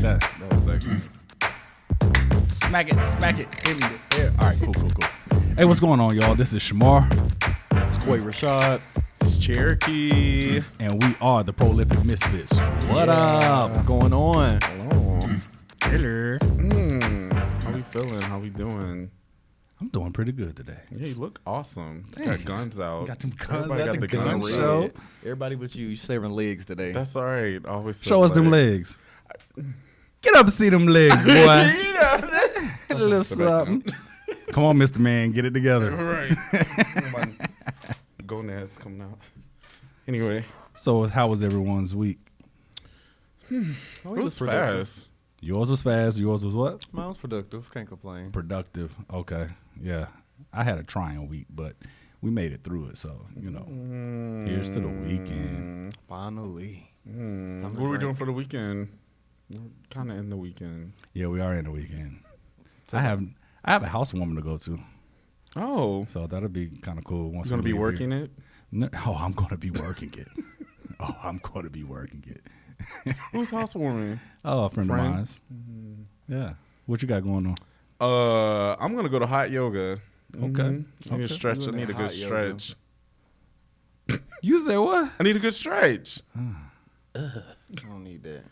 like that. That was sexy. Smack it in the air. All right, cool. Hey, what's going on, y'all? This is Shamar. It's Quay Rashad. It's Cherokee. And we are the Prolific Misfits. What up? What's going on? Hello. Hello. How we feeling? How we doing? I'm doing pretty good today. Yeah, you look awesome. You got guns out. Got them guns Everybody out. got the gun guns show. out. Everybody but you saving legs today. That's all right. Always Show us them legs. Get up and see them legs, boy. A little something. Come on, Mr. Man, get it together. All right. My gonads coming out. Anyway. So, how was everyone's week? It was fast. Yours was fast. Yours was what? Mine was productive. Can't complain. Productive. Okay. Yeah. I had a trying week, but we made it through it. So, here's to the weekend. Finally. What are we doing for the weekend? We're kind of in the weekend. Yeah, we are in the weekend. I have a housewarming to go to. Oh. So that'll be kind of cool. You're going to be working it? No, I'm going to be working it. Who's housewarming? Oh, a friend of mine. Yeah. What you got going on? I'm going to go to hot yoga. Okay. I need a stretch. I need a good stretch. You said what? I need a good stretch. I don't need that.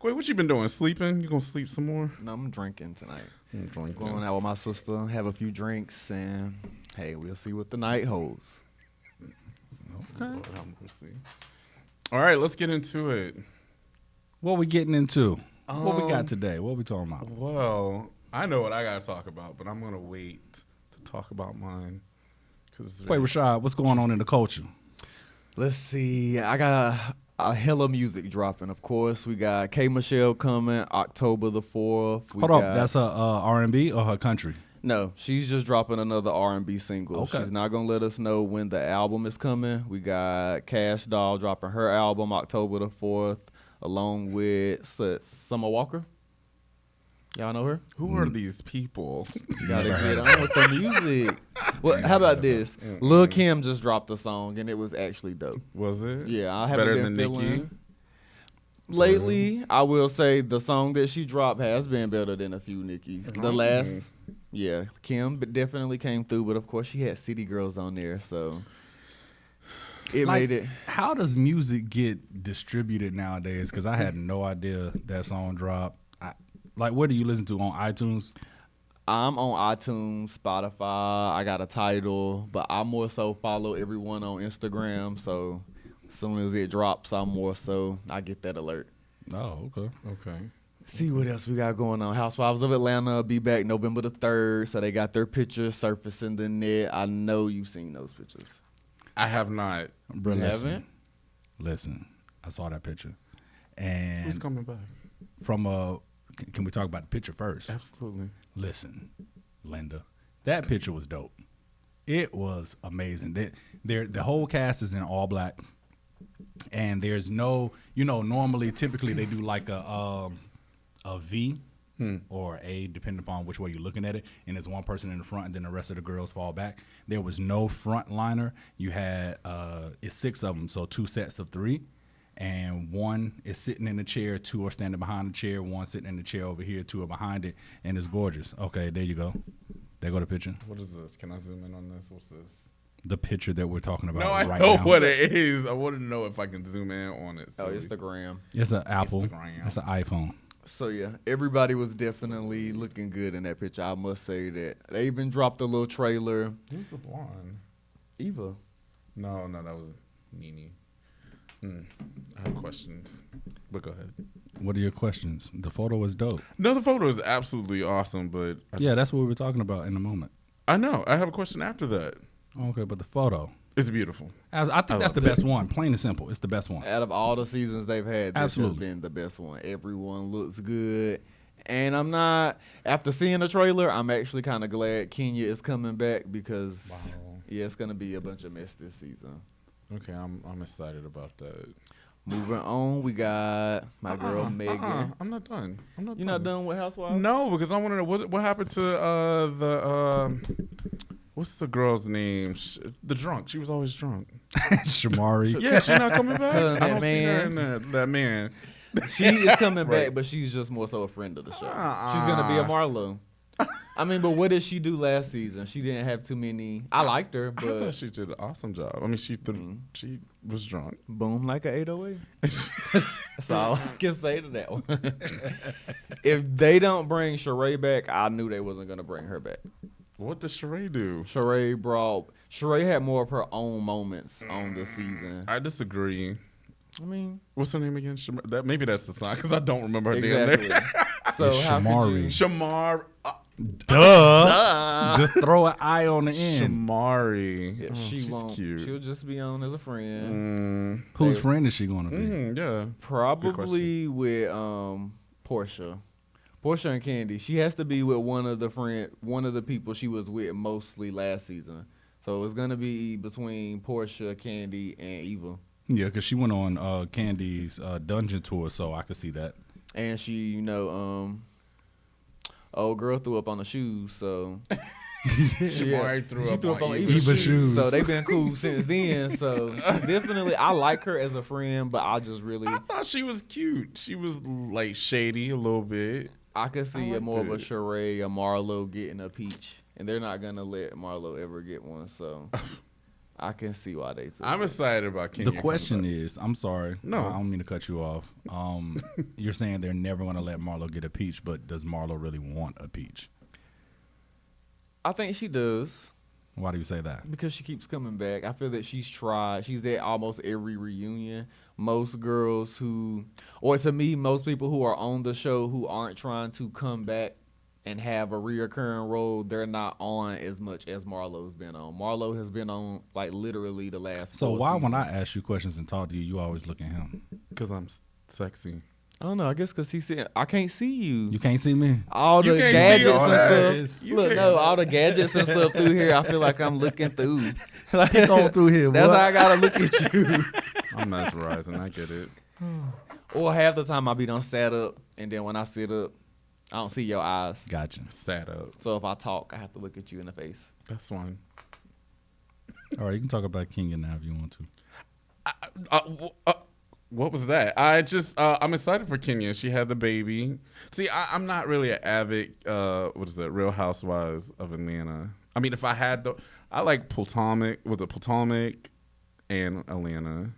Wait, what you been doing? Sleeping? You gonna sleep some more? No, I'm drinking tonight. I'm drinking. Going out with my sister, have a few drinks, and hey, we'll see what the night holds. Okay. Lord have mercy. All right, let's get into it. What we getting into? What we got today? What we talking about? Well, I know what I gotta talk about, but I'm gonna wait to talk about mine. Wait, Rashad, what's going on in the culture? Let's see. I got a hella music dropping. Of course, we got K. Michelle coming October the 4th. Hold up, that's her R&B or her country? No, she's just dropping another R&B single. Okay. She's not going to let us know when the album is coming. We got Cash Doll dropping her album October the 4th, along with Summer Walker. Y'all know her? Who are these people? You got to get on with the music. Well, how about this? Lil' Kim just dropped a song, and it was actually dope. Was it? Yeah, I haven't Better been than feeling. Nicki? Lately, I will say the song that she dropped has been better than a few Nicki's. The last, yeah, Kim definitely came through, but of course she had City Girls on there, so it made it. How does music get distributed nowadays? Because I had no idea that song dropped. Where do you listen to? On iTunes? I'm on iTunes, Spotify. I got a Tidal, but I more so follow everyone on Instagram, so as soon as it drops, I get that alert. Oh, okay. Okay. See what else we got going on. Housewives of Atlanta will be back November the 3rd, so they got their pictures surfacing the net. I know you've seen those pictures. I have not. Bro, You haven't? Listen, I saw that picture. And Who's coming back? Can we talk about the picture first? Absolutely. Listen, Linda, that picture was dope. It was amazing. The whole cast is in all black, and there's no, normally, typically they do like a V or A, depending upon which way you're looking at it, and there's one person in the front, and then the rest of the girls fall back. There was no front liner. You had it's 6 of them, so 2 sets of 3. And one is sitting in the chair, 2 are standing behind the chair, 1 sitting in the chair over here, 2 are behind it, and it's gorgeous. Okay, there you go. There go the picture. What is this? Can I zoom in on this? What's this? The picture that we're talking about No, I right know now. what it is. I want to know if I can zoom in on it. Oh, Instagram. It's an Apple. Instagram. It's an iPhone. So, yeah, everybody was definitely looking good in that picture. I must say that. They even dropped a little trailer. Who's the blonde? Eva. No, that was Nene. I have questions, but go ahead. What are your questions? The photo is dope. No, the photo is absolutely awesome, but Yeah, that's what we were talking about in a moment. I know. I have a question after that. Okay, but the photo. It's beautiful. I think that's the best one. Plain and simple. It's the best one. Out of all the seasons they've had, this Absolutely. has been the best one. Everyone looks good. And I'm not, after seeing the trailer, I'm actually kind of glad Kenya is coming back because, yeah, it's going to be a bunch of mess this season. Okay, I'm excited about that. Moving on, we got my girl Megan. I'm not done. You're not done with Housewives? No, because I want to know what happened to the what's the girl's name? The drunk. She was always drunk. Shamari. Yeah, she's not coming back. I don't see her man. in there. That man. She is coming back, but she's just more so a friend of the show. She's gonna be a Marlo. I mean, but what did she do last season? She didn't have too many. I liked her, but I thought she did an awesome job. I mean, she was drunk. Boom like an 808. That's all I can say to that one. If they don't bring Sheree back, I knew they wasn't gonna bring her back. What did Sheree do? Sheree had more of her own moments on the season. I disagree. I mean, what's her name again? Maybe that's the song because I don't remember her damn name. So how could you? Shamar. Duh. Just throw an I on the end. Shamari. Yeah, she's won't. cute. She'll just be on as a friend. Whose friend is she going to be? Yeah. Probably with Portia. Portia and Candy. She has to be with one of the people she was with mostly last season. So it's gonna be between Portia, Candy, and Eva. Yeah, because she went on Candy's dungeon tour, so I could see that. And she, old girl threw up on the shoes, so Shamari threw up on Eva's shoes. So they've been cool since then. So definitely, I like her as a friend, but I thought she was cute. She was like shady a little bit. I could see more of a Sheree, a Marlo getting a peach, and they're not gonna let Marlo ever get one. So I can see why they. I'm excited about Kenya. The question is, I'm sorry, no, I don't mean to cut you off. You're saying they're never going to let Marlo get a peach, but does Marlo really want a peach? I think she does. Why do you say that? Because she keeps coming back. I feel that she's tried. She's at almost every reunion. Most girls to me, most people who are on the show who aren't trying to come back and have a reoccurring role, they're not on as much as Marlo's been on. Marlo has been on like literally the last. So why, seasons. when I ask you questions and talk to you, you always look at him? Because I'm sexy. I don't know. I guess because he said I can't see you. You can't see me. All the gadgets and stuff. Look, all the gadgets and stuff through here. I feel like I'm looking through. Like going through here. That's how I gotta look at you. I'm mesmerizing. I get it. Or half the time I be done sat up, and then when I sit up, I don't see your eyes. Gotcha. Sat up. So if I talk, I have to look at you in the face. That's fine. All right, you can talk about Kenya now if you want to. What was that? I'm excited for Kenya. She had the baby. See, I'm not really an avid, Real Housewives of Atlanta. I mean, if I had I like Potomac. Was it Potomac and Atlanta?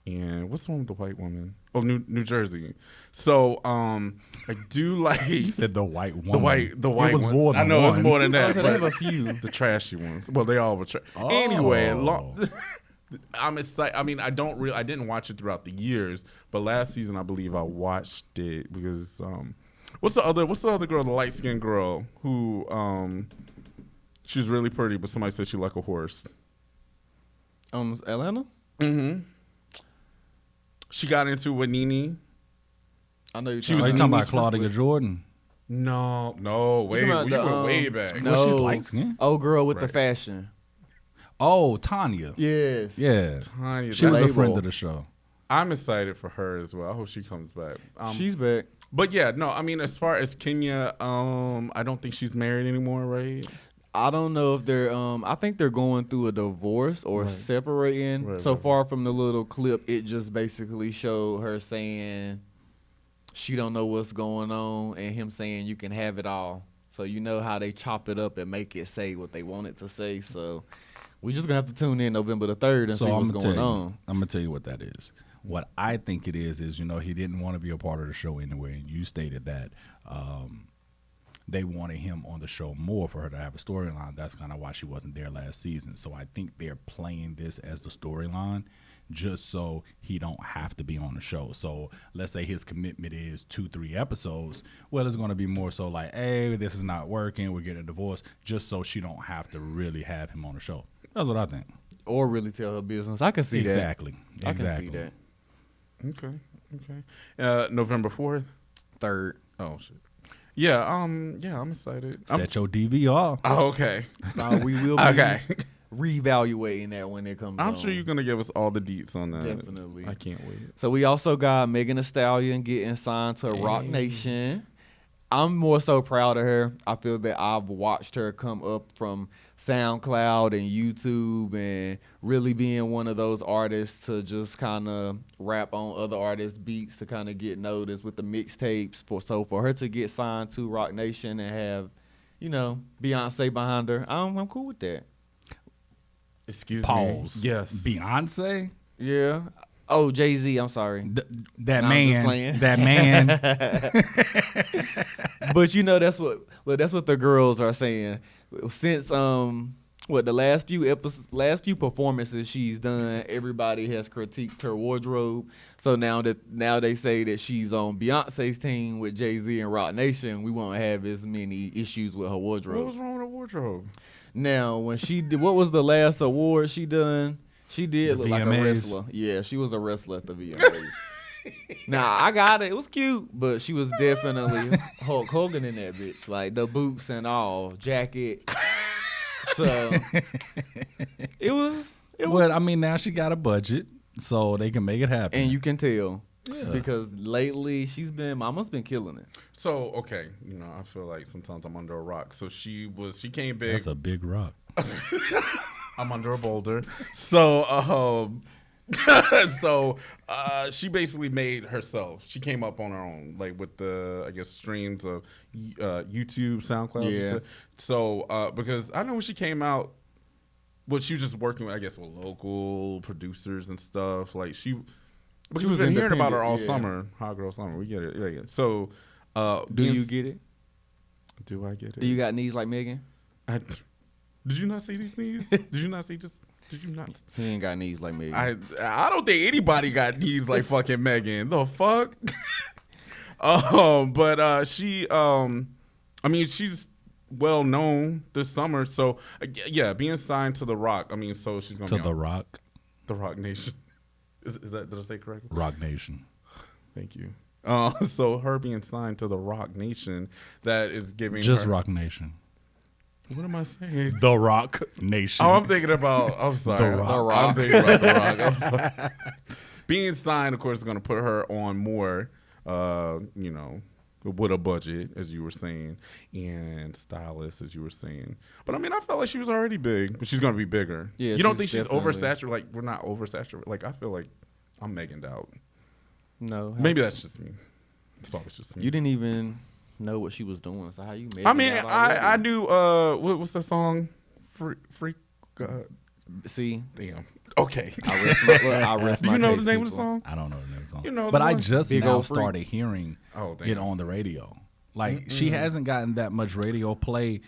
And what's the one with the white woman? Oh, New Jersey. So, I do like. You said the white woman. The white it was one. more than I know one. it's more than that. They have a few. The trashy ones. Well, they all were trash. Oh. Anyway, I'm excited. I mean, I didn't watch it throughout the years, but last season I believe I watched it because what's the other girl, the light skinned girl who she's really pretty, but somebody said she like a horse. Atlanta? Mm-hmm. She got into with Nene. I know you're talking about Claudia Jordan. No, we went way back. No, well, she's light skinned. Old girl with the fashion. Oh, Tanya. Yes. Yeah. Tanya. She was a friend of the show. I'm excited for her as well. I hope she comes back. She's back. But yeah, no, I mean, as far as Kenya, I don't think she's married anymore, right? I don't know if they're I think they're going through a divorce or separating. Right, so right. far from the little clip, it just basically showed her saying she don't know what's going on and him saying you can have it all. So you know how they chop it up and make it say what they want it to say. So we just gonna have to tune in November the 3rd and see what's going on. I'm gonna tell you what that is. What I think it is he didn't want to be a part of the show anyway. And you stated that they wanted him on the show more for her to have a storyline. That's kind of why she wasn't there last season. So I think they're playing this as the storyline just so he don't have to be on the show. So let's say his commitment is 2-3 episodes. Well, it's going to be more so like, hey, this is not working. We're getting a divorce, just so she don't have to really have him on the show. That's what I think. Or really tell her business. I can see that. Exactly. I can see that. Okay. November 4th? 3rd. Oh, shit. Yeah, I'm excited. Set your DVR. Oh, okay. So we will be Okay. reevaluating that when it comes I'm on. sure you're going to give us all the deets on that. Definitely. I can't wait. So we also got Megan Thee Stallion getting signed to Rock Nation. I'm more so proud of her. I feel that I've watched her come up from SoundCloud and YouTube and really being one of those artists to just kind of rap on other artists' beats to kind of get noticed with the mixtapes. For her to get signed to Rock Nation and have, Beyonce behind her, I'm cool with that. Excuse Pause. me. Yes. Beyonce? Yeah. Oh, Jay-Z, I'm sorry. That No, I'm just playing. man. That man. But that's what the girls are saying. Since the last few performances she's done, everybody has critiqued her wardrobe. So now they say that she's on Beyonce's team with Jay-Z and Rock Nation, we won't have as many issues with her wardrobe. What was wrong with her wardrobe? Now, when she did, what was the last award she done? She did The look like a VMAs. wrestler. Yeah, she was a wrestler at the VMAs. Nah, I got it. It was cute, but she was definitely Hulk Hogan in that bitch. Like the boots and all, jacket. So it was. Well, I mean, now she got a budget, so they can make it happen. And you can tell. Yeah. Because lately Mama's been killing it. So, okay, I feel like sometimes I'm under a rock. So she came big. That's a big rock. I'm under a boulder. So, she basically made herself. She came up on her own, like with the, I guess, streams of YouTube, SoundCloud. Yeah. So, because I know when she came out, she was just working with, I guess, with local producers and stuff. Like because we've been hearing about her all summer. Hot Girl Summer. We get it. Yeah. So, Do you get it? Do I get it? Do you got knees like Megan? Did you not see these knees? Did you not see this? Did you not? He ain't got knees like Megan. I don't think anybody got knees like fucking Megan. The fuck? But she, she's well known this summer. So yeah, being signed to The Rock. So she's gonna be The Rock. The Rock Nation. Is that, did I say correctly? Rock Nation. Thank you. So her being signed to The Rock Nation, that is giving Just her, Rock Nation. What am I saying? The Rock Nation. Oh, I'm thinking about. I'm sorry. The Rock. I'm thinking about The Rock. I'm sorry. Being signed, of course, is going to put her on more, with a budget, as you were saying, and stylist, as you were saying. But I felt like she was already big, but she's going to be bigger. Yeah, you don't think she's oversaturated? Like, we're not oversaturated. Like, I feel like I'm Megan'd out. No. Maybe that's just me. It's always just me. You didn't even know what she was doing, so how you made I knew what's the song? Freak See? Damn. Okay. I rest Do my you know case, the name of the people. song? I don't know the name of the song. You know but the I one? just Big now Old Freak. started hearing it on the radio. Like, she hasn't gotten that much radio play.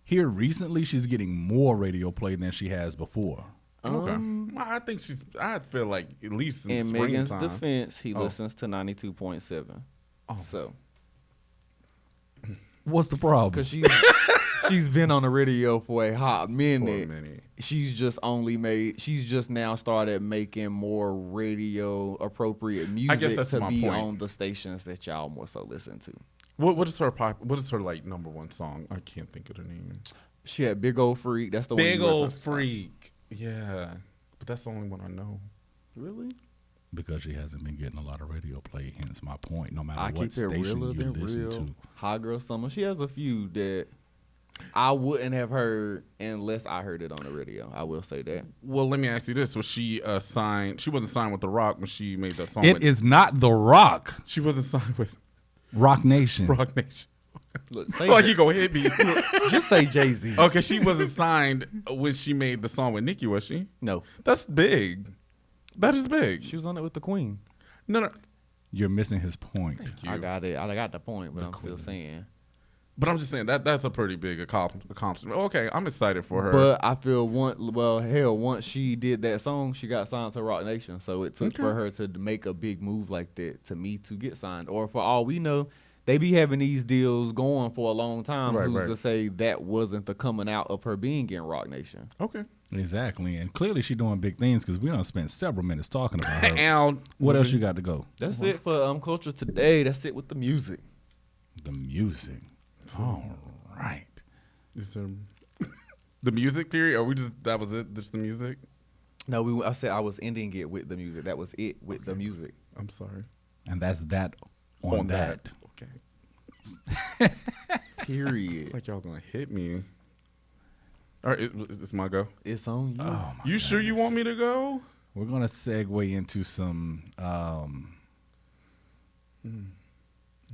Here recently, she's getting more radio play than she has before. Okay. I think I feel like at least in Megan's springtime. defense, he listens to 92.7. Oh. So. What's the problem? Because she's been on the radio for a hot minute. She's just now started making more radio appropriate music I guess that's to my be point. on the stations that y'all more so listen to. What is her like number one song? I can't think of the name. She had Big Old Freak. That's the one. Big you were Old talking about. Freak. Yeah. But that's the only one I know. Really? Because she hasn't been getting a lot of radio play, hence my point. No matter I what keep it station realer you than listen real. to. Hot Girl Summer. She has a few that I wouldn't have heard unless I heard it on the radio. I will say that. Well, let me ask you this. Was she signed? She wasn't signed with The Rock when she made that song. It is not The Rock. She wasn't signed with Rock Nation. Rock Nation. Look, say Like you gonna hit me. just say Jay-Z. Okay, she wasn't signed when she made the song with Nicki, was she? No. That's big. That is big. She was on it with the Queen. No. You're missing his point. You. I got it. I got the point, but I'm still saying. But I'm just saying that's a pretty big accomplishment. Okay, I'm excited for her. But I feel once she did that song, she got signed to Rock Nation. So it took for her to make a big move like that to me to get signed. Or for all we know, they be having these deals going for a long time. Who's to say that wasn't the coming out of her being in Rock Nation? Okay. Exactly. And clearly she's doing big things because we done spent several minutes talking about her. And What else you got to go? That's it for Culture Today. That's it with the music. The music. All right. is there the music period? Or that was it? Just the music? No, I said I was ending it with the music. That was it with the music. I'm sorry. And that's that on that. Okay. Period. Like y'all gonna hit me. All right, it's my go. It's on you. Oh, my You sure you want me to go? We're gonna segue into some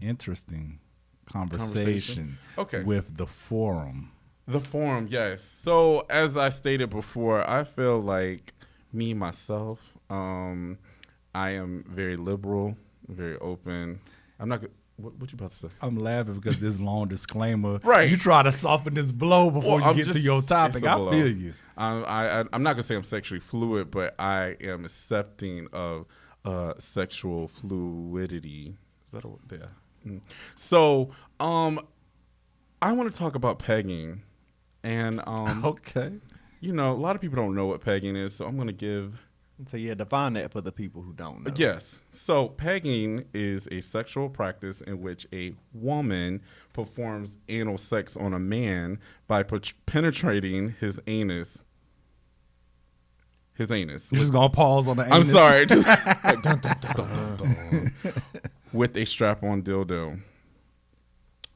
interesting conversation. Okay. With the forum. The forum, yes. So as I stated before, I feel like me myself, I am very liberal, very open. I'm not. What you about to say? I'm laughing because this long disclaimer. Right. You try to soften this blow before you get to your topic. it's a I blow. feel you. I'm not gonna say I'm sexually fluid, but I am accepting of sexual fluidity. Is that a word? Yeah. So, I want to talk about pegging, and Okay. you know, a lot of people don't know what pegging is, so I'm gonna give. So yeah, define that for the people who don't know. Yes. So pegging is a sexual practice in which a woman performs anal sex on a man by penetrating his anus. His anus. You're just gonna pause on the I'm anus? sorry. With a strap-on dildo.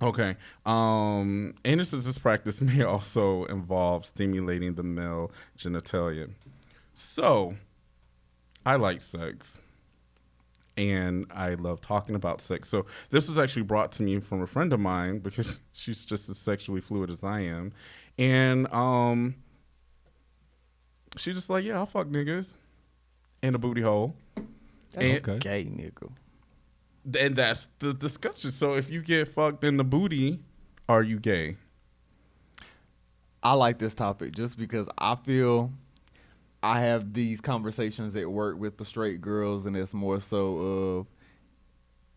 Okay. Anus is this practice may also involve stimulating the male genitalia. So, I like sex. And I love talking about sex. So this was actually brought to me from a friend of mine because she's just as sexually fluid as I am. And she's just like, yeah, I'll fuck niggas in a booty hole. That's Okay. gay, nigga. And that's the discussion. So if you get fucked in the booty, are you gay? I like this topic just because I feel I have these conversations at work with the straight girls, and it's more so of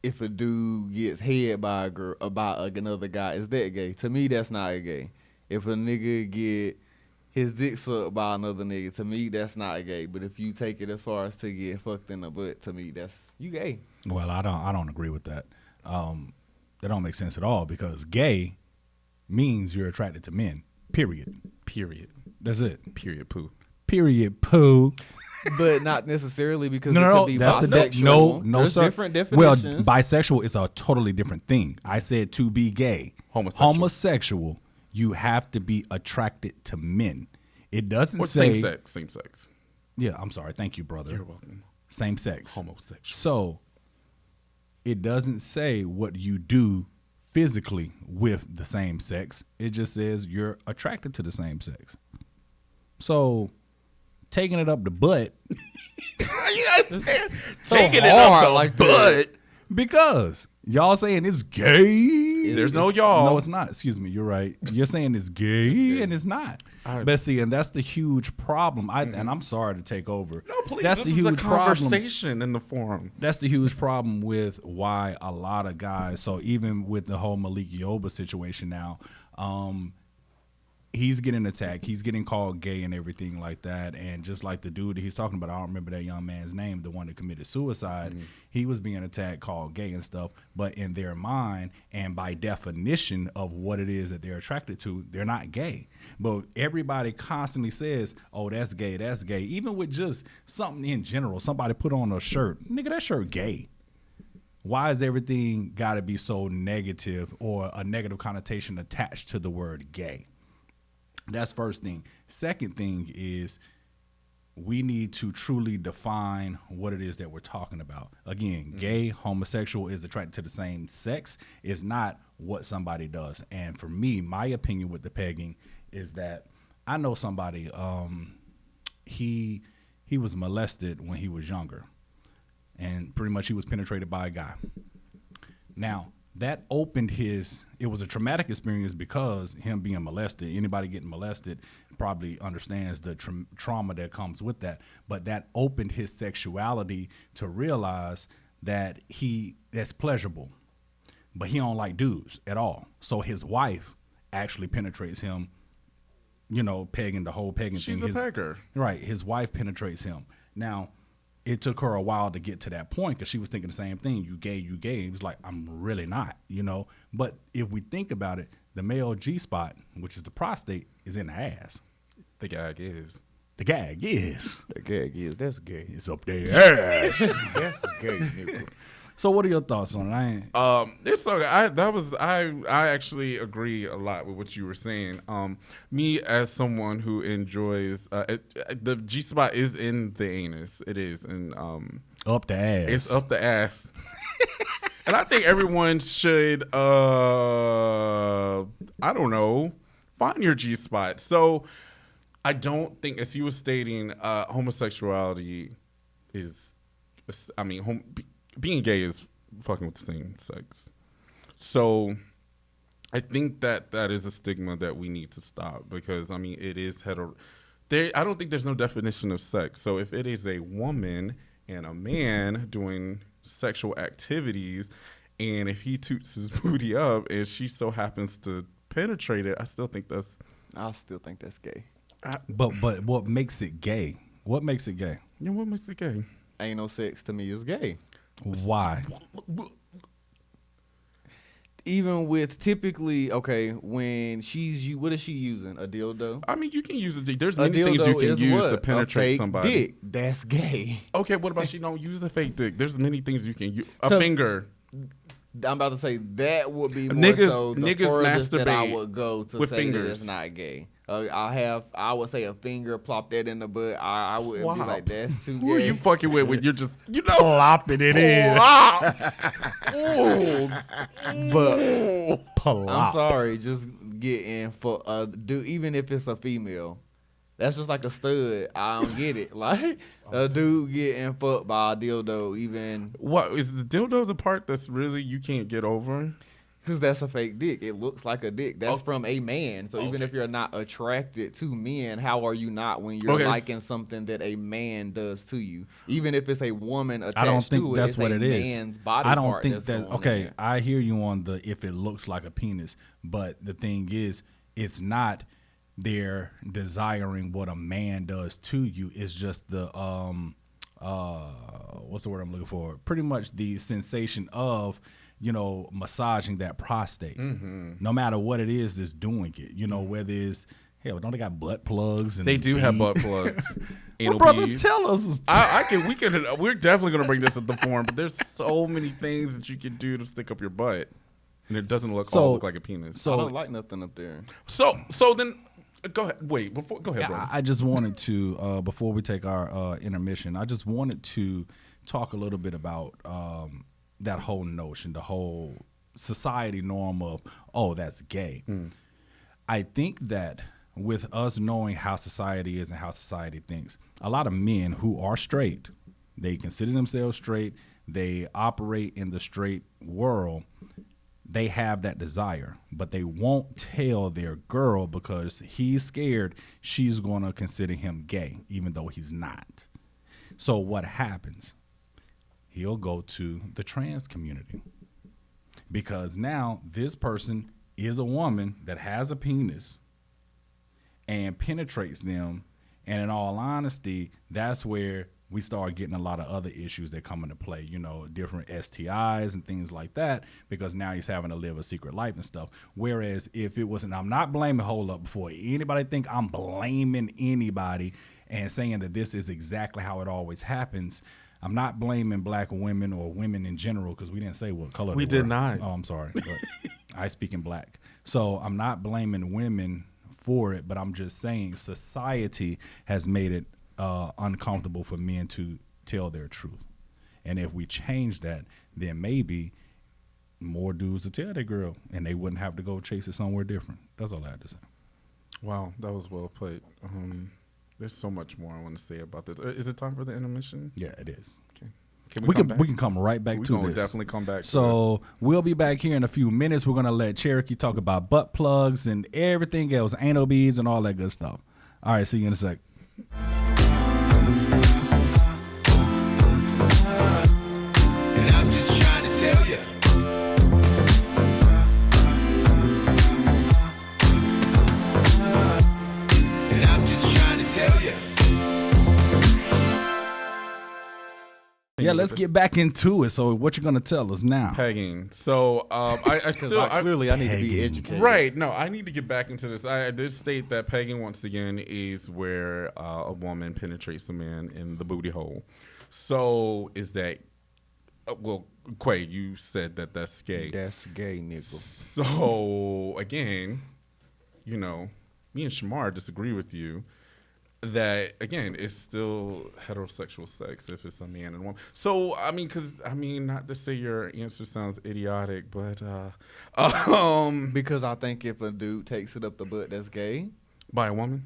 if a dude gets head by a girl, about another guy, is that gay? To me, that's not gay. If a nigga get his dick sucked by another nigga, to me, that's not gay. But if you take it as far as to get fucked in the butt, to me, that's you gay. Well, I don't agree with that. That don't make sense at all because gay means you're attracted to men. Period. Period. That's it. Period. Poo. Period. Poo. But not necessarily because No, it no, could be that's bisexual. no, There's sir. different Well, definitions. bisexual is a totally different thing. I said to be gay. Homosexual, you have to be attracted to men. It doesn't Or say same sex. Same sex. Yeah, I'm sorry. Thank you, brother. You're welcome. Same sex. Homosexual. So it doesn't say what you do physically with the same sex. It just says you're attracted to the same sex. So taking it up the butt Taking it up the like butt. because y'all saying it's gay. There's no y'all. No, it's not. Excuse me. You're right. You're saying it's gay, and it's not. But see, and that's the huge problem. And I'm sorry to take over. No, please. That's This the is a huge problem. conversation in the forum. That's the huge problem with why a lot of guys. So even with the whole Malik Yoba situation now, he's getting attacked. He's getting called gay and everything like that. And just like the dude that he's talking about, I don't remember that young man's name, the one that committed suicide. He was being attacked, called gay and stuff. But in their mind and by definition of what it is that they're attracted to, they're not gay. But everybody constantly says, oh, that's gay, that's gay. Even with just something in general, somebody put on a shirt, nigga, that shirt gay. Why is everything got to be so negative or a negative connotation attached to the word gay? That's first thing. Second thing is we need to truly define what it is that we're talking about. Again, gay, homosexual is attracted to the same sex. It's not what somebody does. And for me, my opinion with the pegging is that I know somebody, he was molested when he was younger. And pretty much he was penetrated by a guy. Now, that opened it was a traumatic experience because him being molested, anybody getting molested probably understands the trauma that comes with that. But that opened his sexuality to realize that that's pleasurable, but he don't like dudes at all. So his wife actually penetrates him, pegging the whole pegging thing. She's a pegger. Right. His wife penetrates him. Now, it took her a while to get to that point because she was thinking the same thing. You gay, you gay. It was like, I'm really not, But if we think about it, the male G-spot, which is the prostate, is in the ass. The gag is. The gag is. The gag is that's gay. It's up their ass. That's gay, nigga. So what are your thoughts on it? It's okay. I actually agree a lot with what you were saying. Me as someone who enjoys the G spot is in the anus. It is, and Up the ass. it's up the ass. And I think everyone should I don't know, find your G spot. So I don't think, as you were stating, homosexuality is, I mean, being gay is fucking with the same sex. So I think that is a stigma that we need to stop, because I mean, it is hetero. I don't think there's no definition of sex. So if it is a woman and a man doing sexual activities, and if he toots his booty up and she so happens to penetrate it, I still think that's gay. But what makes it gay? What makes it gay? Yeah, what makes it gay? Anal sex to me is gay. Why? Even with typically, when what is she using? A dildo? I mean, you can use it. There's many things you can use to penetrate a fake somebody. Dick. That's gay. Okay, what about she don't use a fake dick? There's many things you can use. A finger. I'm about to say that would be more Niggas- so the niggas furthest that I masturbate would go to with say fingers. that it's not gay. I would say a finger, plop that in the butt. I wouldn't be like, that's too Who are gay. you fucking with when you're just, Plopping it in. But Plop. I'm sorry, just getting for dude, even if it's a female. That's just like a stud. I don't get it. Like a dude getting fucked by a dildo, even What is the dildo the part that's really you can't get over? because that's a fake dick. It looks like a dick. That's Oh. from a man. So even Okay. if you're not attracted to men, how are you not when you're Okay. liking something that a man does to you? Even if it's a woman attached I don't think to it, that's it's what a it is. man's body I don't part think that's that. going Okay, in. I hear you on the if it looks like a penis, but the thing is, it's not they're desiring what a man does to you. It's just the what's the word I'm looking for? Pretty much the sensation of, massaging that prostate. Mm-hmm. No matter what it is that's doing it. Whether it's, hell, don't they got butt plugs? And They do have beads? butt plugs. Well, Anal brother, beads. tell us. We're definitely gonna bring this at the forum, but there's so many things that you can do to stick up your butt, and it doesn't all look like a penis. I So don't like nothing up there. So then, go ahead. Wait, go ahead, bro. I just wanted to, before we take our intermission, I just wanted to talk a little bit about that whole notion, the whole society norm of, oh, that's gay. I think that with us knowing how society is and how society thinks, a lot of men who are straight, they consider themselves straight, they operate in the straight world, they have that desire, but they won't tell their girl because he's scared she's going to consider him gay, even though he's not. So what happens? He'll go to the trans community because now this person is a woman that has a penis and penetrates them. And in all honesty, that's where we start getting a lot of other issues that come into play, different STIs and things like that, because now he's having to live a secret life and stuff. Whereas if it wasn't, I'm not blaming, hold up, before anybody think I'm blaming anybody and saying that this is exactly how it always happens. I'm not blaming black women or women in general, because we didn't say what color We they were. did not. Oh, I'm sorry. But I speak in black. So I'm not blaming women for it, but I'm just saying society has made it uncomfortable for men to tell their truth. And if we change that, then maybe more dudes would tell their girl and they wouldn't have to go chase it somewhere different. That's all I had to say. Wow, that was well put. There's so much more I want to say about this. Is it time for the intermission? Yeah, it is. Okay. Can We come can back? we can come right back We to gonna this. definitely come back to So we'll be back here in a few minutes. We're gonna let Cherokee talk about butt plugs and everything else, anal beads and all that good stuff. All right, see you in a sec. And I'm just trying to tell you. And I'm just trying to tell you. Yeah, let's get back into it. So what you gonna tell us now? pegging. So I still Clearly, I need to be Pegging. educated. Right. No, I need to get back into this. I did state that pegging, once again, is where a woman penetrates a man in the booty hole. So is that well, Quay, you said that that's gay. That's gay, nigga. So again, you know, me and Shamar disagree with you. That again, it's still heterosexual sex if it's a man and woman. So not to say your answer sounds idiotic, but Because I think if a dude takes it up the butt, that's gay. by a woman.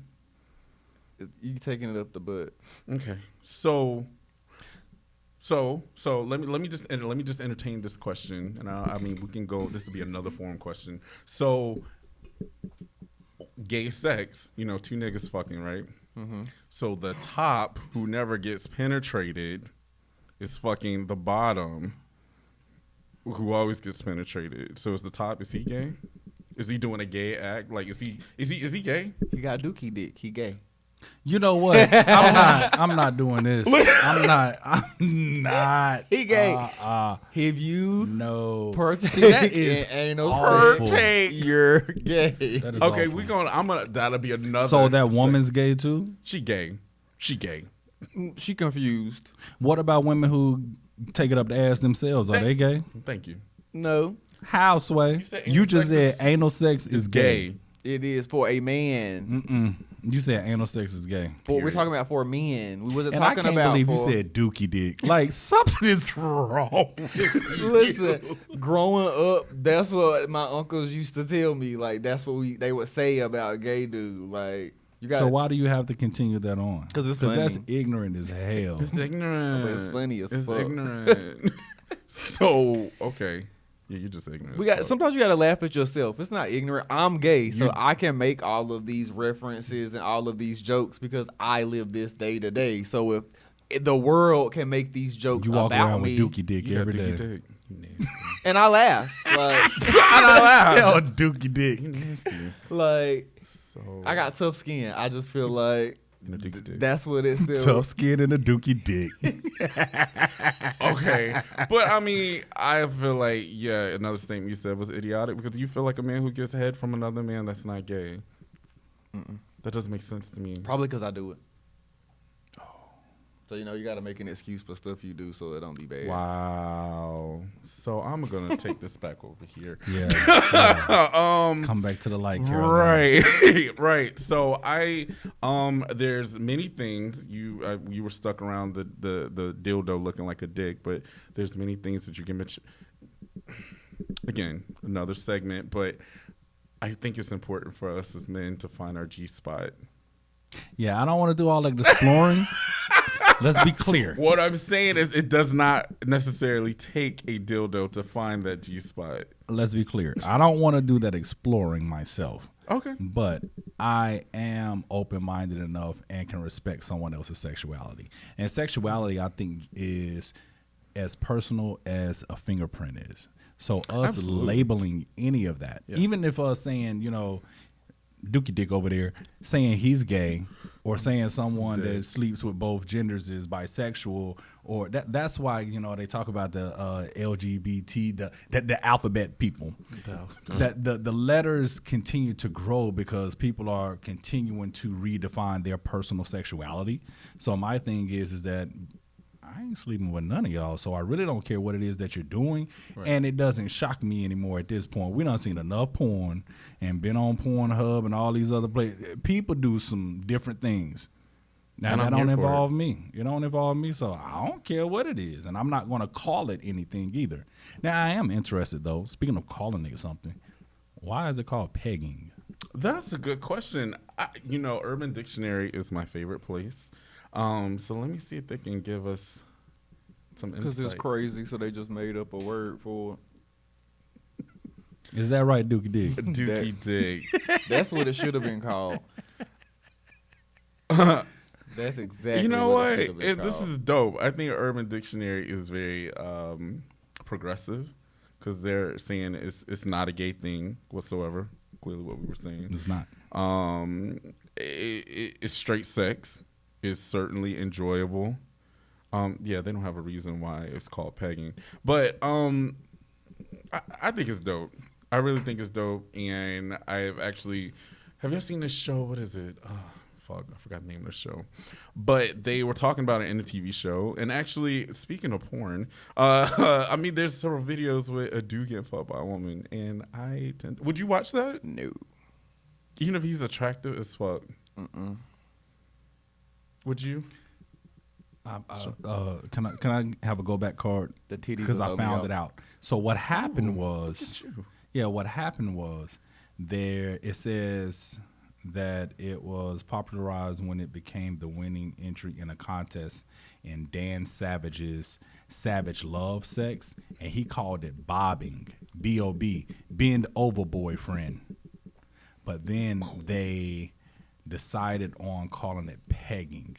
You taking it up the butt. Okay, so let me just entertain this question, and I mean we can go. This will be another forum question. So, gay sex, you know, two niggas fucking, right? Mm-hmm. So the top who never gets penetrated is fucking the bottom who always gets penetrated. So is the top, is he gay? Is he doing a gay act? Like is he gay? He got Dookie dick. He gay. You know what? I'm not doing this. I'm not. He gay. Have you no partake See, that is in anal awful. sex, you're gay. That is Okay, awful. that'll be another. So that woman's gay too? She gay. She confused. What about women who take it up the ass themselves? Are they gay? Thank you. No, How, Sway? said You anal just sex said anal sex is gay. it is for a man. You said anal sex is gay. We're talking about for men. We wasn't And I talking can't about believe you for- said dookie dick. Like, something is wrong with you. Listen, growing up, that's what my uncles used to tell me. Like that's what they would say about gay dude. Like you got. So why do you have to continue that on? 'Cause it's that's funny. ignorant as hell. It's ignorant. But it's funny as It's fuck. ignorant. So okay, yeah, you're just ignorant. We as got fuck. sometimes you gotta laugh at yourself. It's not ignorant. I'm gay, so I can make all of these references and all of these jokes because I live this day to day. So if the world can make these jokes You walk about around me, with dookie dick You got every day. dookie dick. You nasty. and I laugh, like, Hell, dookie dick. You nasty. like So I got tough skin. I just feel like you know, dookie dick. that's what it feels. Tough skin and a dookie dick. Okay, but I mean, I feel like another statement you said was idiotic because you feel like a man who gets head from another man that's not gay. That doesn't make sense to me. Probably because I do it. So you know you got to make an excuse for stuff you do so it don't be bad. Wow. So I'm gonna take this back over here. Yeah. Come back to the light, Carolina. Right, right. So there's many things you were stuck around the dildo looking like a dick, but there's many things that you can mention. Again, another segment, but I think it's important for us as men to find our G spot. Yeah, I don't want to do all like the exploring. Let's be clear. What I'm saying is, it does not necessarily take a dildo to find that G spot. Let's be clear. I don't want to do that exploring myself. Okay. But I am open-minded enough and can respect someone else's sexuality. And sexuality, I think, is as personal as a fingerprint is. So us Absolutely. labeling any of that, even if us saying, you know, Dookie Dick over there, saying he's gay or saying someone that sleeps with both genders is bisexual, or that's why, you know, they talk about the LGBT, the alphabet people. That the letters continue to grow because people are continuing to redefine their personal sexuality. So my thing is that I ain't sleeping with none of y'all, so I really don't care what it is that you're doing, and it doesn't shock me anymore at this point. We done seen enough porn and been on Pornhub and all these other places. People do some different things. Now, And that I'm don't here for involve me. It don't involve me, so I don't care what it is, and I'm not going to call it anything either. Now, I am interested, though. Speaking of calling it something, why is it called pegging? That's a good question. Urban Dictionary is my favorite place. So let me see if they can give us some insight. Because it's crazy, so they just made up a word for it. Is that right, Dookie Dick? Dookie Dick. That's what it should have been called. That's exactly You know what what? it should have been This called. is dope. I think Urban Dictionary is very progressive because they're saying it's not a gay thing whatsoever. Clearly, what we were saying. It's not. It's straight sex. It's certainly enjoyable. They don't have a reason why it's called pegging, but I think it's dope. I really think it's dope, and have y'all seen this show? What is it? fuck, I forgot the name of the show, but they were talking about it in the TV show. And actually, speaking of porn, I mean, there's several videos with a dude getting fucked by a woman, and would you watch that? No. Even if he's attractive as fuck. Would you? Can I have a go back card? The titties Because I will found be it out. So what happened was, what happened was it says that it was popularized when it became the winning entry in a contest in Dan Savage's Savage Love Sex, and he called it bobbing, B-O-B, bend over boyfriend. But then they decided on calling it pegging.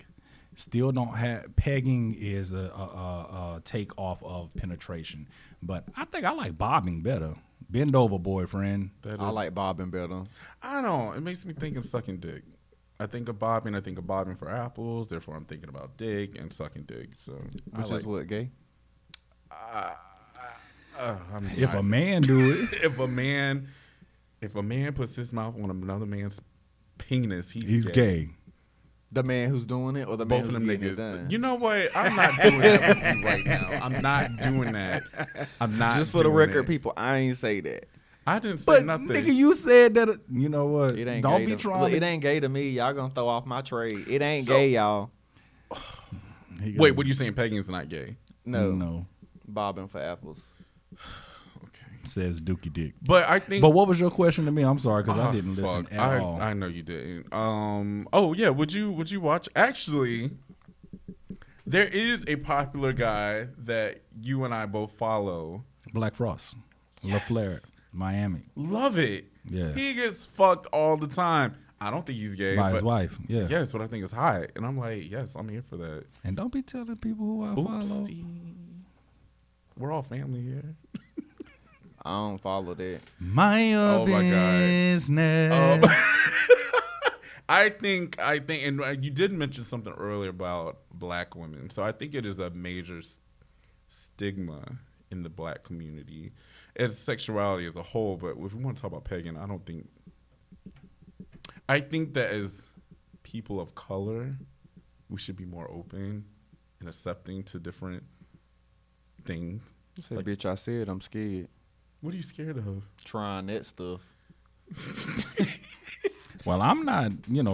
Still don't have pegging is a take off of penetration, but I think I like bobbing better. Bend over, boyfriend. I like bobbing better. I don't know. It makes me think of sucking dick. I think of bobbing for apples. Therefore, I'm thinking about dick and sucking dick. So, Which is what, gay? If a man do it, if a man puts his mouth on another man's penis, he's gay. The man who's doing it, or the Both man of them who's getting it niggas. done? You know what? I'm not doing that with you right now. I'm not doing that. I'm not. Just for the doing record, it. people, I ain't say that. I didn't say But nothing. nigga, you said that. You know what? It ain't Don't gay be to, trying. look, to, it ain't gay to me. Y'all gonna throw off my trade. It ain't gay, y'all. Wait, what are you saying? Pegging's not gay? No. Bobbing for apples. Okay. Says Dookie Dick. But I think. But what was your question to me? I'm sorry because I didn't listen at all. I know you didn't. Oh yeah. Would you watch? Actually, there is a popular guy that you and I both follow. Black Frost, Yes. LaFleur, Miami, Love it. Yeah. He gets fucked all the time. I don't think he's gay. by but his wife. Yeah. Yes, what I think is hot, and I'm like, yes, I'm here for that. And don't be telling people who I follow. Oopsie. We're all family here. I don't follow that. My Oh my God. business. I think, and you did mention something earlier about black women. So I think it is a major stigma in the black community as sexuality as a whole. But if we want to talk about pegging, I think that as people of color, we should be more open and accepting to different things. Say, bitch, I said I'm scared. What are you scared of? Trying that stuff. Well, I'm not,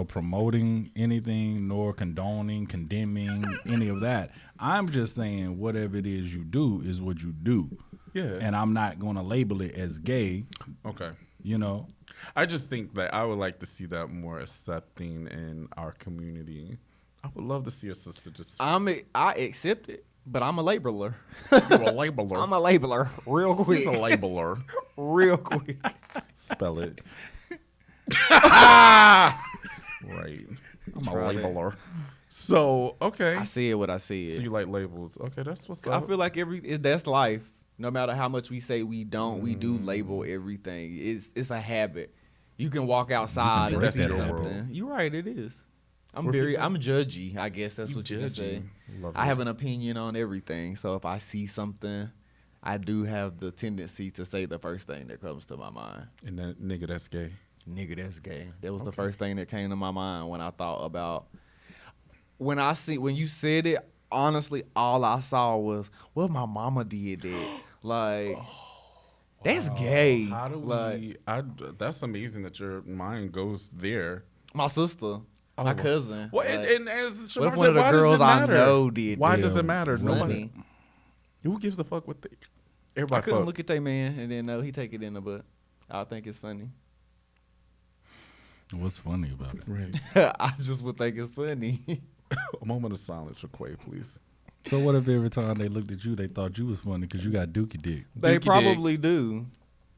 promoting anything nor condoning, condemning any of that. I'm just saying whatever it is you do is what you do. Yeah. And I'm not going to label it as gay, Okay. I just think that I would like to see that more accepting in our community. I would love to see a sister just. I accept it, but I'm a labeler. You're a labeler. I'm a labeler, real quick. He's a labeler. Real quick. Spell it. Right. I'm a Try that. labeler. So, okay. I said what I said. So you like labels. Okay, that's what's I up. feel like that's life. No matter how much we say we don't, we do label everything. It's a habit. You can walk outside and break see that habit. something. You're right, it is. I'm Repeat that. I'm judgy. I guess that's You what you can say. judgy. Love I it. have an opinion on everything. So if I see something, I do have the tendency to say the first thing that comes to my mind. And that nigga, that's gay. Nigga, that's gay. That was the Okay. first thing that came to my mind when I thought about when you said it. Honestly, all I saw was, well, my mama did that. Like, that's gay. How do like, we? That's amazing that your mind goes there. my sister, my Oh. cousin. Well, like, and as Shamar what if said, one of the why does girls it I matter? know did Why that? does it matter? Funny. Nobody. Who gives a fuck what they? I Everybody couldn't fuck. look at that man and then know he take it in the butt. I think it's funny. What's funny about it? Right. I just would think it's funny. A moment of silence for Quay, please. So what if every time they looked at you, they thought you was funny because you got Dookie Dick? They Dookie probably do.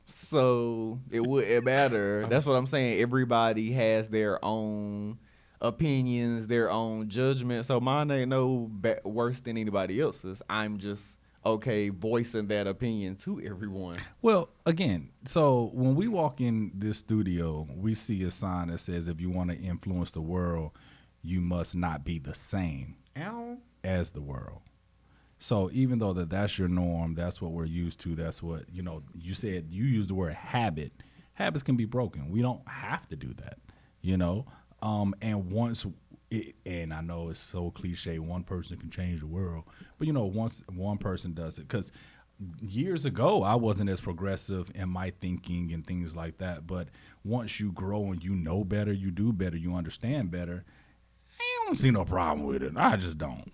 So it wouldn't matter. That's what I'm saying. Everybody has their own opinions, their own judgment. So mine ain't no worse than anybody else's. I'm just okay voicing that opinion to everyone. Well, again, so when we walk in this studio, we see a sign that says if you want to influence the world, you must not be the same Ow. as the world. So even though that's your norm, that's what we're used to, that's what, you said, you used the word habit. Habits can be broken. We don't have to do that, And once and I know it's so cliche, one person can change the world, but once one person does it, because years ago I wasn't as progressive in my thinking and things like that, but once you grow and you know better, you do better, you understand better, I don't see no problem with it. I just don't.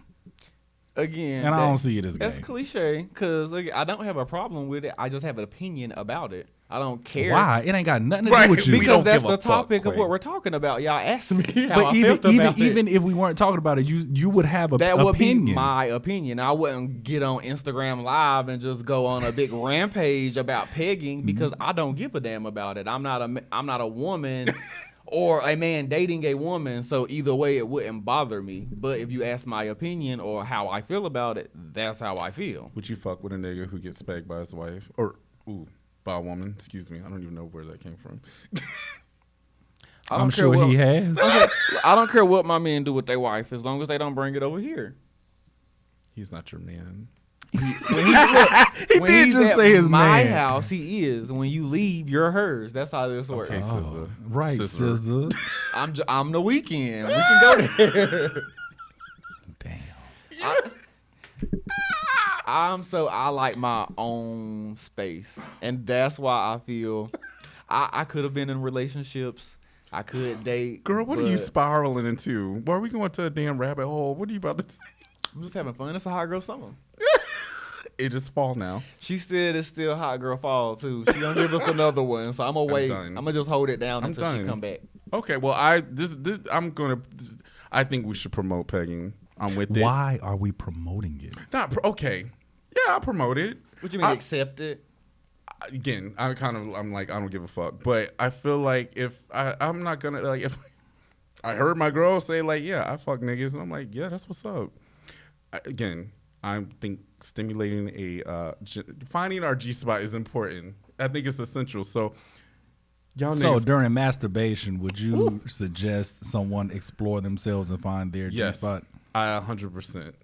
Again, and I don't see it as gay. That's cliche, because I don't have a problem with it. I just have an opinion about it. I don't care. Why? It ain't got nothing to do with you. Because that's the topic of what we're talking about. Y'all asked me how but I felt about it. Even if we weren't talking about it, you would have that opinion. would be my opinion. I wouldn't get on Instagram Live and just go on a big rampage about pegging because I don't give a damn about it. I'm not a woman or a man dating a woman, so either way it wouldn't bother me. But if you ask my opinion or how I feel about it, that's how I feel. Would you fuck with a nigga who gets pegged by his wife or by a woman? Excuse me, I don't even know where that came from. I'm sure he has. I don't care what my men do with their wife as long as they don't bring it over here. He's not your man. He did just say his my man. house, he is. When you leave, you're hers. That's how this works. Okay, Oh, right, Scissor. SZA. I'm the weekend. We can go there. Damn. I like my own space, and that's why I feel I could have been in relationships. I could date. Girl, what are you spiraling into? Why are we going to a damn rabbit hole? What are you about to say? I'm just having fun. It's a hot girl summer. It is fall now. She said it's still hot girl fall too. She gonna give us another one, so I'm gonna wait. I'm gonna just hold it down until she come back. Okay, well I think we should promote pegging. I'm with it. Why are we promoting it? Okay. Yeah, I promote it. What you mean accept it? Again, I'm like I don't give a fuck. But I feel like I'm not gonna like if I heard my girl say like, yeah, I fuck niggas, and I'm like, yeah, that's what's up. I think stimulating finding our G spot is important. I think it's essential. So y'all So during masturbation, would you suggest someone explore themselves and find their G spot? I 100%.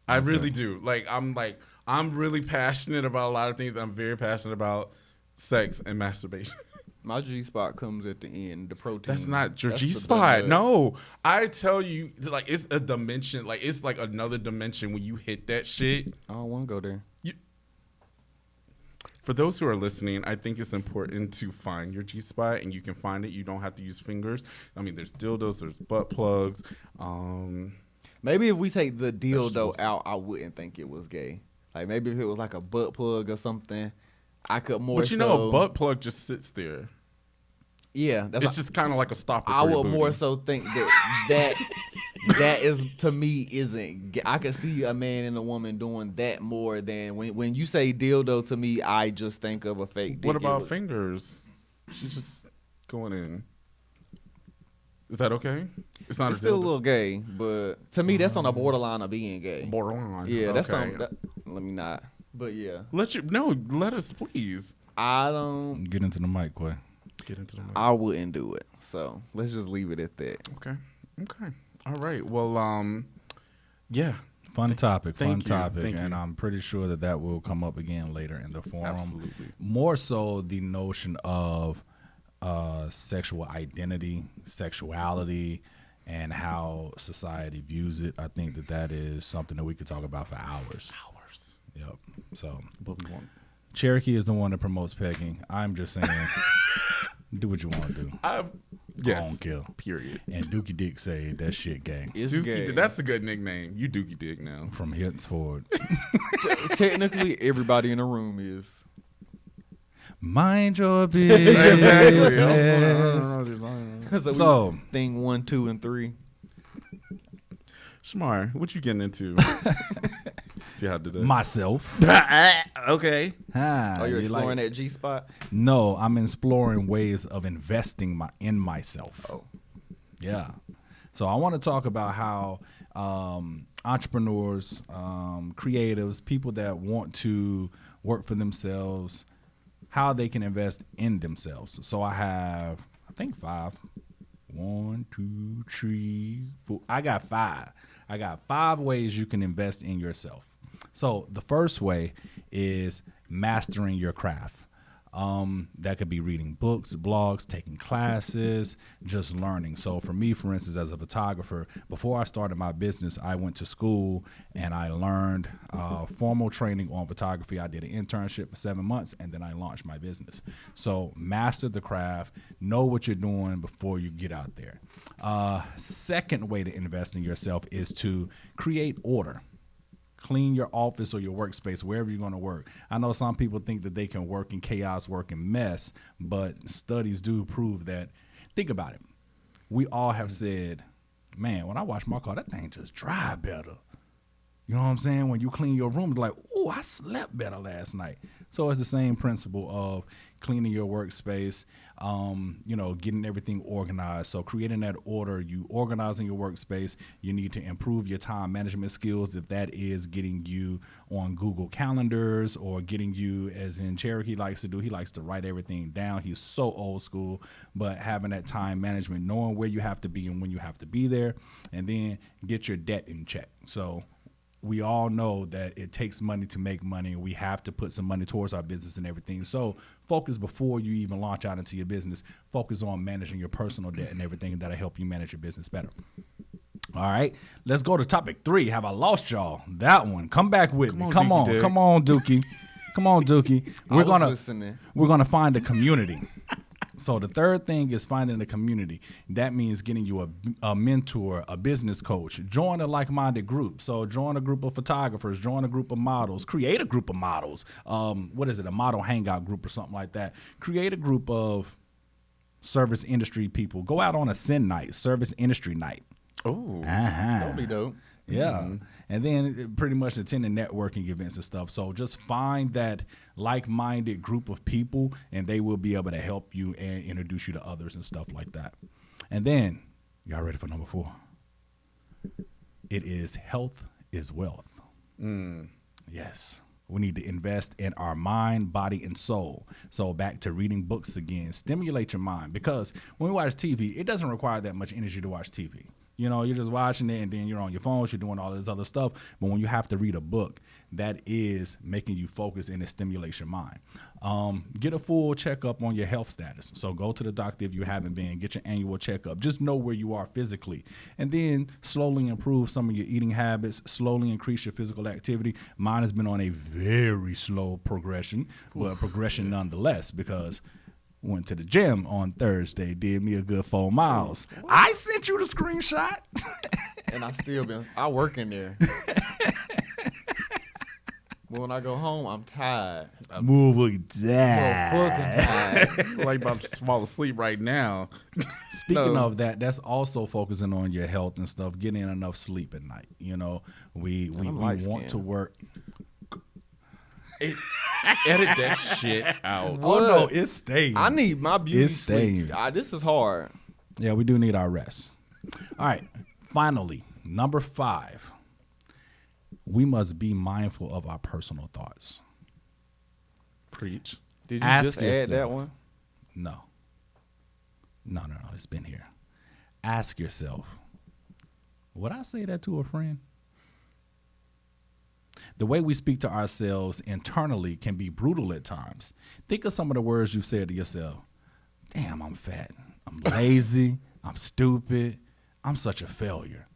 I really do. I'm really passionate about a lot of things. I'm very passionate about sex and masturbation. My G spot comes at the end. The protein. That's not your G spot. No, I tell you, like it's a dimension. Like it's like another dimension when you hit that shit. I don't want to go there. For those who are listening, I think it's important to find your G spot, and you can find it. You don't have to use fingers. I mean, there's dildos, there's butt plugs. Maybe if we take the dildo out, I wouldn't think it was gay. Like maybe if it was like a butt plug or something, I could more. But a butt plug just sits there. Yeah, it's just kind of like a stopper. I would more so think that is to me isn't. I could see a man and a woman doing that more than when you say dildo to me, I just think of a fake. What about fingers? She's just going in. Is that okay? It's not. It's still a little gay, but to me that's on the borderline of being gay. Borderline. Yeah, that's okay. let me not. But yeah. Let us please. I don't get into the mic, Quay. Get into the mic. I wouldn't do it. So let's just leave it at that. Okay. All right. Well, yeah. Fun topic. Thank you. And I'm pretty sure that will come up again later in the forum. Absolutely. More so the notion of sexual identity, sexuality, and how society views it. I think that is something that we could talk about for hours. Yep. So, but we won't. Cherokee is the one that promotes pegging. I'm just saying, do what you want to do. Yes. Don't kill. Period. And Dookie Dick say that shit gay. It's Dookie gay. That's a good nickname. You Dookie Dick now. From henceforward. Technically, everybody in the room is. Mind your business. So, thing 1, 2, and 3. Shamar, what you getting into? See how I did that? Myself. Okay. You're exploring that G spot? No, I'm exploring ways of investing in myself. Oh. Yeah. So I want to talk about how entrepreneurs, creatives, people that want to work for themselves, how they can invest in themselves. So I have, I think 5. 1, 2, 3, 4. I got 5. I got 5 ways you can invest in yourself. So the first way is mastering your craft. That could be reading books, blogs, taking classes, just learning. So for me, for instance, as a photographer, before I started my business, I went to school and I learned formal training on photography. I did an internship for 7 months, and then I launched my business. So master the craft, know what you're doing before you get out there. Second way to invest in yourself is to create order. Clean your office or your workspace, wherever you're going to work. I know some people think that they can work in chaos, work in mess, but studies do prove that. Think about it. We all have said, man, when I wash my car, that thing just drive better. You know what I'm saying? When you clean your room, it's like, oh, I slept better last night. So it's the same principle of cleaning your workspace, getting everything organized. So creating that order, you organizing your workspace, you need to improve your time management skills. If that is getting you on Google Calendars or getting you, as in Cherokee likes to do, he likes to write everything down. He's so old school, but having that time management, knowing where you have to be and when you have to be there, and then get your debt in check. So we all know that it takes money to make money, and we have to put some money towards our business and everything. So focus before you even launch out into your business. Focus on managing your personal debt and everything that'll help you manage your business better. All right, let's go to topic 3. Have I lost y'all? That one. Come back with me. Come on, Dookie. Come on, Dookie. We're gonna find a community. So the third thing is finding a community. That means getting you a mentor, a business coach. Join a like-minded group. So join a group of photographers, join a group of models, create a group of models. A model hangout group or something like that. Create a group of service industry people. Go out on a SIN night, service industry night. Oh, that'll be dope. Yeah. Mm-hmm. And then pretty much attending networking events and stuff. So just find that like-minded group of people, and they will be able to help you and introduce you to others and stuff like that. And then, y'all ready for number 4? It is health is wealth. Yes. We need to invest in our mind, body, and soul. So back to reading books again. Stimulate your mind, because when we watch TV, it doesn't require that much energy to watch TV. You know, you're just watching it, and then you're on your phones, you're doing all this other stuff. But when you have to read a book, that is making you focus and it stimulates your mind. Get a full checkup on your health status. So go to the doctor if you haven't been. Get your annual checkup. Just know where you are physically. And then slowly improve some of your eating habits, slowly increase your physical activity. Mine has been on a very slow progression, but progression nonetheless, because went to the gym on Thursday, did me a good 4 miles. I sent you the screenshot. And I work in there. But when I go home, I'm tired. Motherfucking I'm like about to fall asleep right now. Speaking of that, that's also focusing on your health and stuff, getting enough sleep at night. You know, we want to work. Edit that shit out. Oh no, it's staying. I need my beauty it's sleep. staying. This is hard. Yeah, we do need our rest. All right, finally, number 5. We must be mindful of our personal thoughts. Preach. Did you just add that one? No. It's been here. Ask yourself, would I say that to a friend? The way we speak to ourselves internally can be brutal at times. Think of some of the words you've said to yourself. Damn, I'm fat. I'm lazy. I'm stupid. I'm such a failure.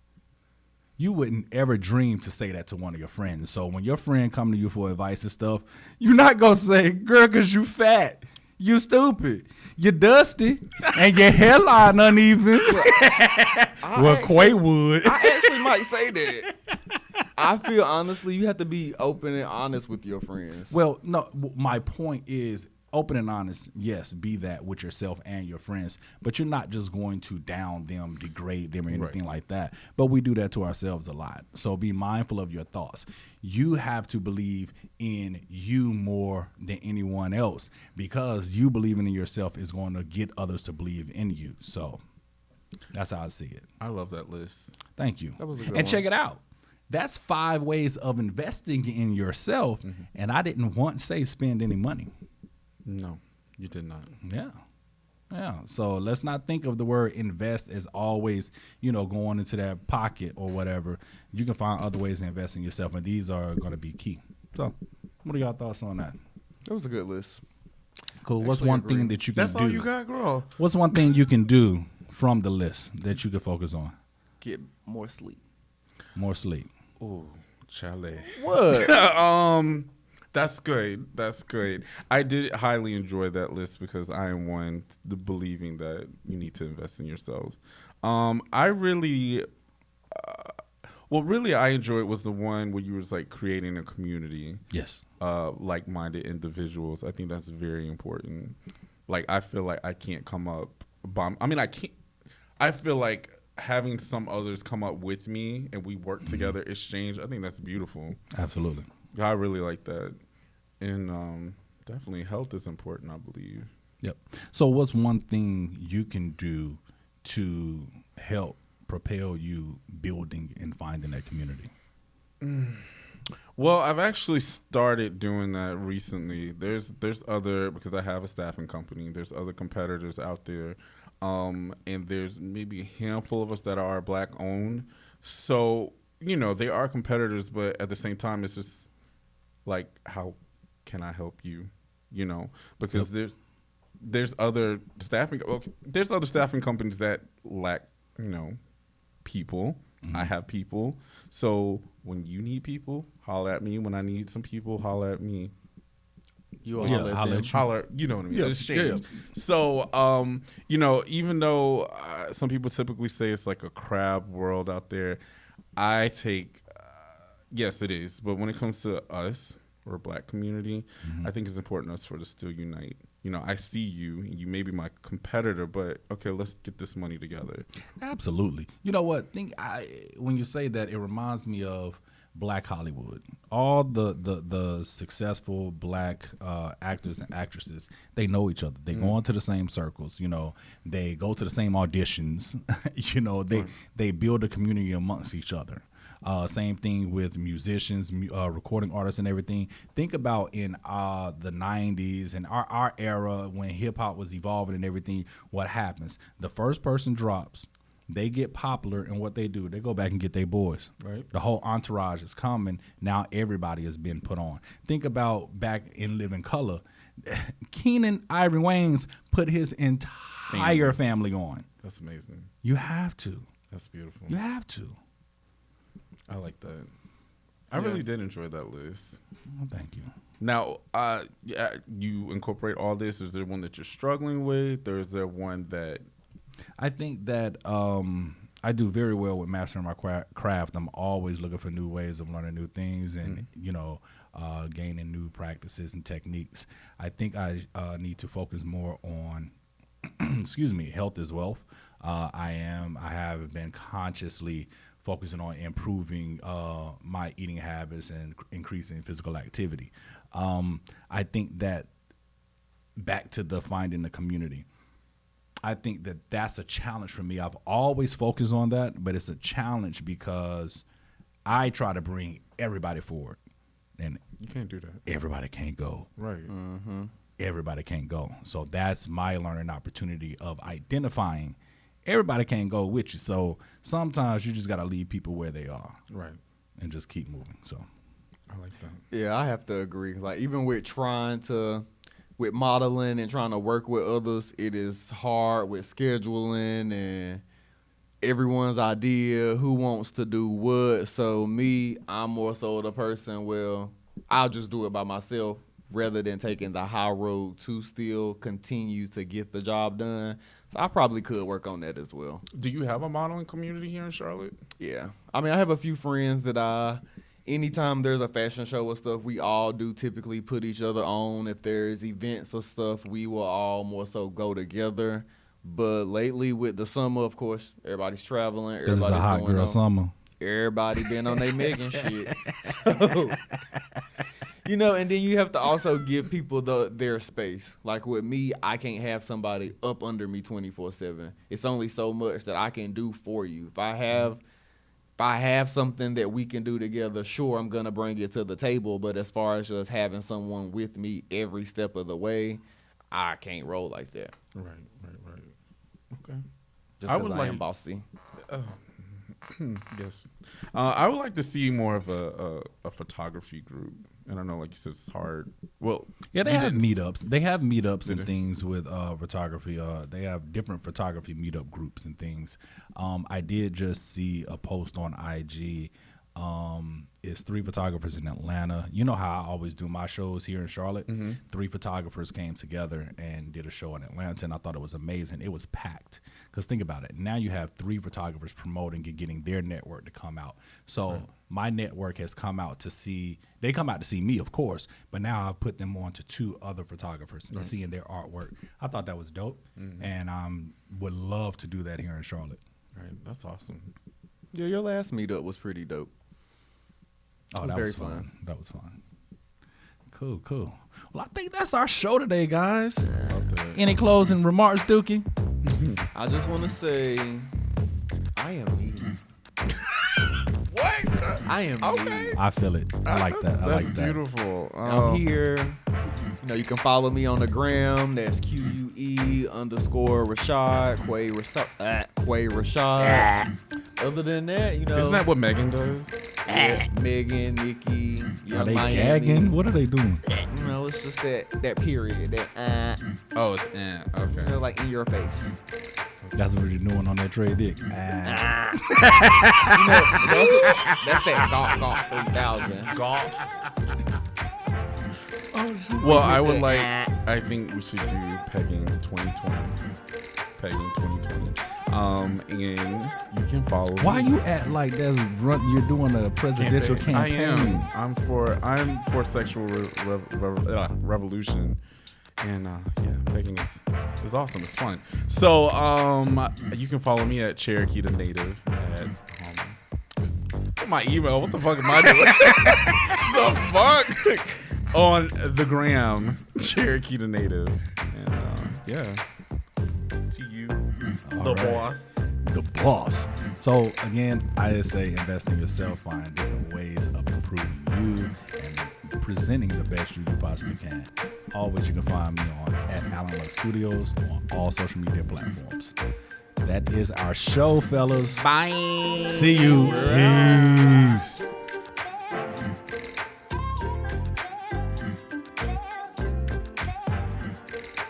You wouldn't ever dream to say that to one of your friends. So when your friend come to you for advice and stuff, you're not going to say, girl, because you fat. You stupid. You're dusty. And your hairline uneven. Quay would. I actually might say that. I feel honestly, you have to be open and honest with your friends. Well, no, my point is open and honest. Yes, be that with yourself and your friends, but you're not just going to down them, degrade them, or anything like that. But we do that to ourselves a lot. So be mindful of your thoughts. You have to believe in you more than anyone else, because you believing in yourself is going to get others to believe in you. So that's how I see it. I love that list. Thank you. That was a good and one. check it out. That's 5 ways of investing in yourself, and I didn't once say spend any money. No, you did not. Yeah. So let's not think of the word invest as always, going into that pocket or whatever. You can find other ways to invest in yourself, and these are going to be key. So what are y'all thoughts on that? That was a good list. Cool. What's Actually one agree. thing that you can That's do? all you got, girl. What's one thing you can do from the list that you can focus on? Get more sleep. More sleep. Ooh, chalet. What? That's good. That's good. I did highly enjoy that list because I am one believing that you need to invest in yourself. I really, I enjoyed was the one where you was like creating a community. Yes. Like-minded individuals. I think that's very important. Like I feel like I can't come up. I can't. I feel like having some others come up with me and we work together, exchange. I think that's beautiful. Absolutely. I really like that, and definitely health is important, I believe. Yep. So what's one thing you can do to help propel you building and finding that community? Well, I've actually started doing that recently. There's other, because I have a staffing company, there's other competitors out there, and there's maybe a handful of us that are Black owned. So, they are competitors, but at the same time, it's just like, how can I help you? Because there's other staffing companies that lack, people. Mm-hmm. I have people. So when you need people, holler at me. When I need some people, holler at me. You will holler at them. Holler, you know what I mean? Yeah. Exchange. Yeah. So, even though some people typically say it's like a crab world out there, I take, yes, it is. But when it comes to us, or a Black community, mm-hmm. I think it's important for us to still unite. I see you. You may be my competitor, but okay, let's get this money together. Absolutely. You know what? When you say that, it reminds me of Black Hollywood. All the successful Black actors and actresses, they know each other. They go into the same circles. They go to the same auditions. They build a community amongst each other. Same thing with musicians, recording artists and everything. Think about in the 90s and our era when hip hop was evolving and everything, what happens? The first person drops, they get popular, and what they do, they go back and get their boys. Right. The whole entourage is coming. Now everybody has been put on. Think about back in Living Color. Keenan Ivory Wayans put his entire family on. That's amazing. You have to. That's beautiful. You have to. I like that. I really did enjoy that list. Well, thank you. Now, you incorporate all this. Is there one that you're struggling with, or is there one that? I think that I do very well with mastering my craft. I'm always looking for new ways of learning new things and, gaining new practices and techniques. I think I need to focus more on, health is wealth. I have been consciously focusing on improving my eating habits and increasing physical activity. I think that back to the finding the community, I think that that's a challenge for me. I've always focused on that, but it's a challenge because I try to bring everybody forward. And you can't do that. Everybody can't go. Right. Mm-hmm. Everybody can't go. So that's my learning opportunity of identifying everybody can't go with you. So sometimes you just got to leave people where they are. Right. And just keep moving. So I like that. Yeah, I have to agree. Like, even with modeling and trying to work with others, it is hard with scheduling and everyone's idea, who wants to do what. So I'm more so the person, I'll just do it by myself rather than taking the high road to still continue to get the job done. So I probably could work on that as well. Do you have a modeling community here in Charlotte? Yeah. I mean, I have a few friends that anytime there's a fashion show or stuff, we all do typically put each other on. If there's events or stuff, we will all more so go together. But lately with the summer, of course, everybody's traveling. Because it's a hot girl summer. Everybody been on their Megan shit. So, and then you have to also give people their space. Like with me, I can't have somebody up under me 24/7. It's only so much that I can do for you. If I have something that we can do together, sure, I'm gonna bring it to the table. But as far as just having someone with me every step of the way, I can't roll like that. Right. Okay. Just because I am bossy. Yes. I would like to see more of a photography group. And I know, like you said, it's hard. Well, Yeah, they you have didn't- meetups. They have meetups and Did they? things with photography. They have different photography meetup groups and things. I did just see a post on IG. It's 3 photographers in Atlanta. You know how I always do my shows here in Charlotte. 3 photographers came together and did a show in Atlanta, and I thought it was amazing. It was packed. Because think about it. Now you have 3 photographers promoting and getting their network to come out. So my network has come out to see. They come out to see me, of course, but now I've put them on to 2 other photographers and seeing their artwork. I thought that was dope, and would love to do that here in Charlotte. Right, that's awesome. Yeah, your last meetup was pretty dope. Oh, was that very was fun. fun. That was fun. Cool. Well, I think that's our show today, guys. Any closing remarks, Dookie? I just want to say, I am me. What? I am Okay. me. I feel it. I like that. I That's like that. beautiful. I'm here. You know, you can follow me on the gram. That's QUE_Rashad, Quay Rashad. Other than that, you know, Isn't that what Megan does? yeah, Megan, Nikki, Are they Miami. gagging? What are they doing? You know, it's just that period, that Oh, it's okay. you know, like in your face. That's what you're doing on that trade dick. You know, that's that golf 3000. Golf. Well, I would like. I think we should do pegging 2020. Pegging 2020. And you can follow. Why me. you act like you're doing a presidential I campaign? am. I'm for sexual revolution, and yeah, pegging is awesome. It's fun. So you can follow me at Cherokee the Native at my email. What the fuck am I doing? The fuck on the gram, Cherokee the Native, and yeah, to you, the right. boss. The boss. So again, I just say invest in yourself, find different ways of improving you and presenting the best you possibly can. Always you can find me on @AlanLuck Studios on all social media platforms. That is our show, fellas. Bye. See you. Peace.